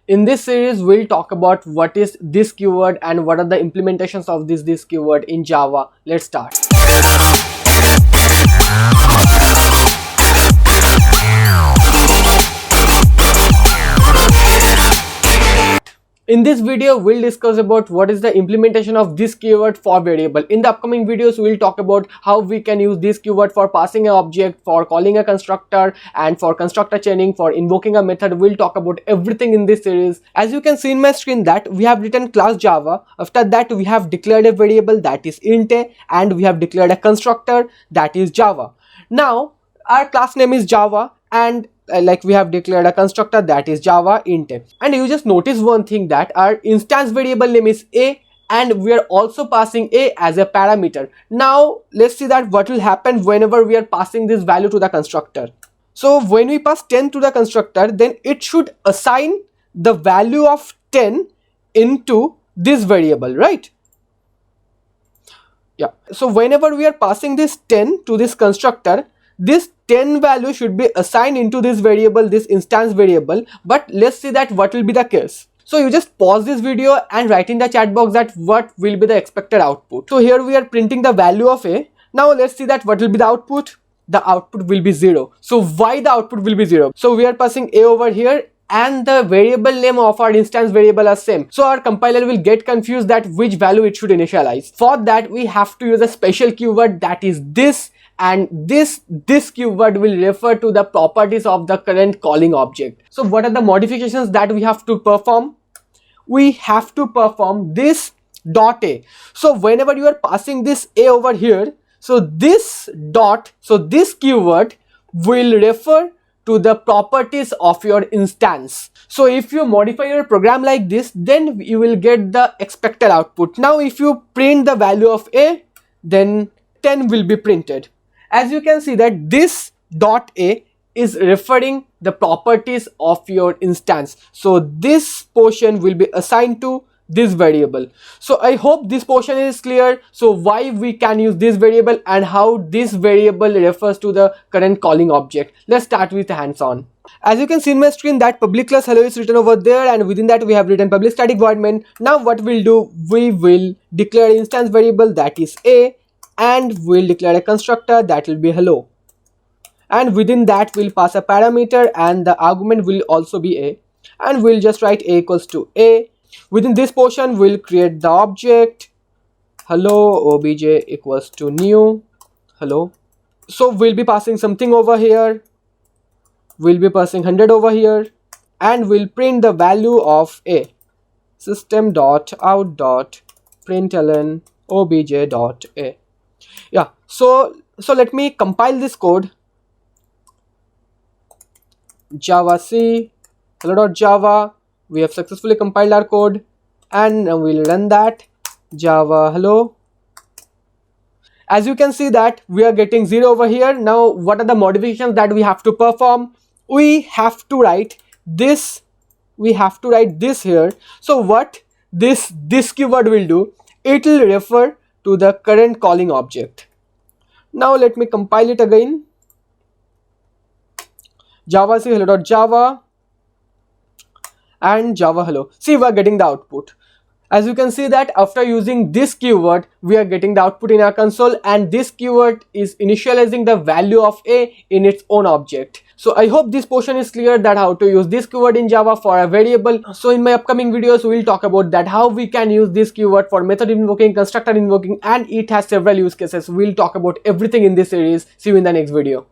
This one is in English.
In this series, we'll talk about what is this keyword and what are the implementations of this keyword in Java. Let's start. In this video, we'll discuss about what is the implementation of this keyword for variable. In the upcoming videos, we'll talk about how we can use this keyword for passing an object, for calling a constructor, and for constructor chaining, for invoking a method. We'll talk about everything in this series. As you can see in my screen that we have written class Java. After that, we have declared a variable that is int a, and we have declared a constructor that is Java. Now, our class name is Java, and like we have declared a constructor that is Java int a. And you just notice one thing, that our instance variable name is a, and we are also passing a as a parameter. Now let's see that what will happen whenever we are passing this value to the constructor. So when we pass 10 to the constructor, then it should assign the value of 10 into this variable, right? Yeah, so whenever we are passing this 10 to this constructor, this 10 value should be assigned into this variable, this instance variable. But let's see that what will be the case. So you just pause this video and write in the chat box that what will be the expected output. So here we are printing the value of a. Now let's see that what will be the output. The output will be 0. So why the output will be 0? So we are passing a over here, and the variable name of our instance variable are same. So our compiler will get confused that which value it should initialize. For that, we have to use a special keyword, that is this. And this keyword will refer to the properties of the current calling object. So what are the modifications that we have to perform? We have to perform this dot a. So whenever you are passing this a over here, so this keyword will refer to the properties of your instance. So if you modify your program like this, then you will get the expected output. Now if you print the value of a, then 10 will be printed. As you can see that this dot a is referring the properties of your instance. So this portion will be assigned to this variable. So I hope this portion is clear. So why we can use this variable and how this variable refers to the current calling object. Let's start with hands-on. As you can see in my screen that public class hello is written over there, and within that we have written public static void main. Now what we'll do, we will declare an instance variable that is a, and we'll declare a constructor that will be hello, and within that we'll pass a parameter and the argument will also be a, and we'll just write a equals to a. Within this portion we'll create the object hello obj equals to new hello. So we'll be passing something over here, we'll be passing 100 over here, and we'll print the value of a, system.out.println obj.a. Yeah, so let me compile this code. Java C hello.java. We have successfully compiled our code, and we'll run that Java hello. As you can see that we are getting 0 over here. Now what are the modifications that we have to perform? We have to write this here. So what this keyword will do, it will refer to the current calling object. Now let me compile it again. Java C hello.java and Java hello. See, we are getting the output. As you can see that after using this keyword, we are getting the output in our console, and this keyword is initializing the value of a in its own object. So I hope this portion is clear, that how to use this keyword in Java for a variable. So in my upcoming videos, we will talk about that how we can use this keyword for method invoking, constructor invoking, and it has several use cases. We'll talk about everything in this series. See you in the next video.